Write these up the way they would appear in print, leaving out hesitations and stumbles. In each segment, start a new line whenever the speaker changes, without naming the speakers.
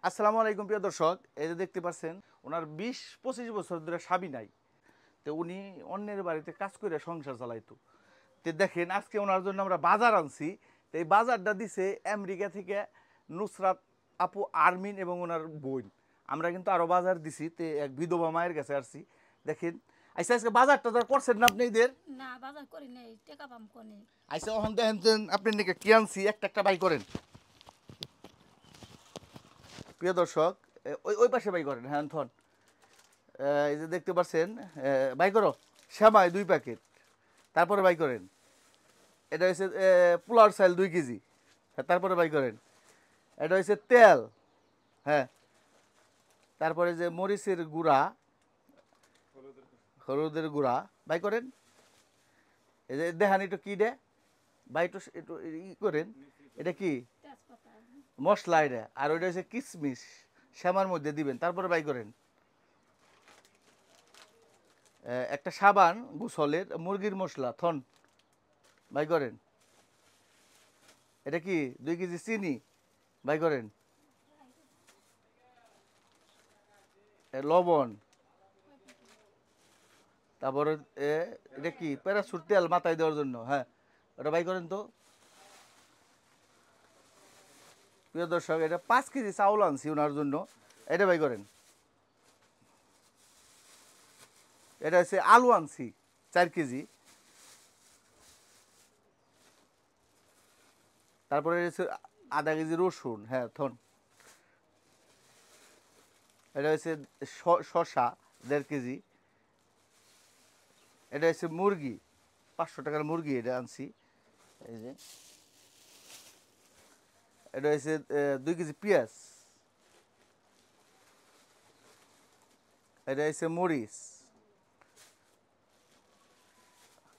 আসসালামু আলাইকুম প্রিয় দর্শক, এই যে দেখতে পাচ্ছেন ওনার 20-25 বছর ধরে স্বামী নাই। তো উনি অন্যের বাড়িতে কাজ করে সংসার চালাইতো। তো দেখেন আজকে ওনার জন্য আমরা বাজার আনছি। তো এই বাজারটা দিছে আমেরিকা থেকে নুসরাত আপু আরমিন এবং ওনার বোন। আমরা কিন্তু আরও বাজার দিছি, তো এক বিধবা মায়ের কাছে আসছি। দেখেন আচ্ছা, আজকে বাজার টাজার করছেন না আপনি ঈদের?
না বাজার করি নাই, টাকা পাম কোনে।
আচ্ছা, ওখান দেখেন আপনি নাকি কি আনছি একটা একটা বাই করেন প্রিয় দর্শক। ওই ওই পাশে বাই করেন, হ্যাঁ থন। এই যে দেখতে পাচ্ছেন, বাই করো শ্যামাই 2 প্যাকেট। তারপরে বাই করেন, এটা হচ্ছে পোলার চাল 2 কেজি। হ্যাঁ, তারপরে বাই করেন, এটা হচ্ছে তেল। হ্যাঁ, তারপরে যে মরিচের গুঁড়া, হলুদের গুঁড়া বাই করেন। এই যে দেখান একটু কী দে বাই, একটু একটু ই করেন। এটা কি
তেজপাতা।
মশলা এটা, আর ওইটা হচ্ছে কিশমিশ শ্যামার মধ্যে দিবেন। তারপরে বাই করেন একটা সাবান গোসলের মুরগির মশলা থন বাই করেন। এটা কি 2 কেজি চিনি বাই করেন। লবণ, তারপরে এটা কি প্যারাসুট তেল মাথায় দেওয়ার জন্য। হ্যাঁ, ওটা বাই করেন তো প্রিয় দর্শক। এটা 5 কেজি চাউল আনছি ওনার জন্য, এটা বাই করেন। এটা হচ্ছে আলু আনছি 4 কেজি। তারপরে হচ্ছে আধা কেজি রসুন। হ্যাঁ থন। এটা হচ্ছে শসা 1.5 কেজি। এটা হচ্ছে মুরগি, 500 টাকার মুরগি এটা আনছি। এই যে এটা হচ্ছে 2 কেজি পেঁয়াজ। এটা হচ্ছে মরিচ।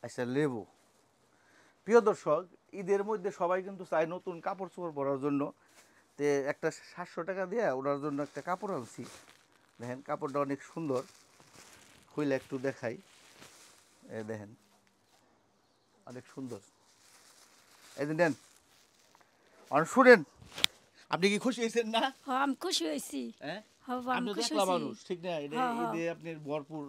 আচ্ছা, লেবু। প্রিয় দর্শক, ঈদের মধ্যে সবাই কিন্তু চায় নতুন কাপড় চোপড় পরার জন্য। তে একটা 700 টাকা দিয়ে ওনার জন্য একটা কাপড় আনছি। দেখেন কাপড়টা অনেক সুন্দর, খুলে একটু দেখাই। দেখেন অনেক সুন্দর। এই যে নেন, অনেক শুনেন। আপনি কি খুশি হয়েছেন না?
হ আমি খুশি হয়েছি।
হ্যাঁ,
হ আমি
আপনি তো
খুশি
একলা
হয়েছি।
মানুষ, ঠিক না?
হ হ
ঈদে আপনি ভরপুর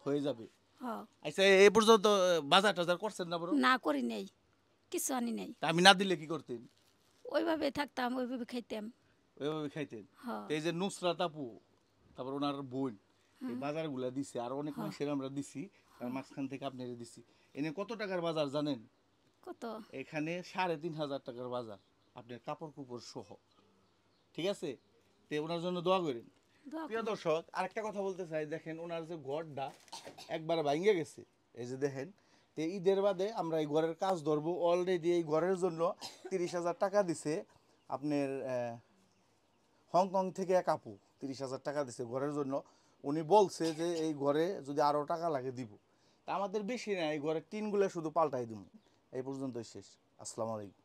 হয়ে যাবে।
হ
আচ্ছা, এই পর্যন্ত বাজার টাজার করছেন না বড়?
না করি নাই, কিছু আনি নাই।
তা আমি না দিলে কি করতেন?
ওইভাবে থাকতাম, ওইভাবে খাইতাম।
ওইভাবে খাইতেন।
হ
তো এই যে নুসরাত আপু, তারপর ওনার বোন, এই বাজারগুলা দিছে, আর অনেক
হ
মানুষের আমরা দিছি, আর মাঝখান থেকে আপনারা দিছি। এনে কত টাকার বাজার জানেন?
কত?
এখানে 3,500 টাকার বাজার, আপনার কাপড় কুপড় সহ। ঠিক আছে, তো ওনার জন্য দোয়া করেন।
দোয়া
প্রিয়
করি।
দর্শক, আরেকটা কথা বলতে চাই, দেখেন ওনার যে ঘরটা একবার ভাঙে গেছে। এই যে দেখেন, তো ঈদের বাদে আমরা এই ঘরের কাজ ধরবো। অলরেডি এই ঘরের জন্য 30,000 টাকা দিছে আপনার হংকং থেকে এক আপু। 30,000 টাকা দিছে ঘরের জন্য। উনি বলছে যে এই ঘরে যদি আরও টাকা লাগে দিব। তা আমাদের বেশি না, এই ঘরের টিনগুলো শুধু পাল্টাই দিব। এই পর্যন্তই শেষ। আসসালামু আলাইকুম।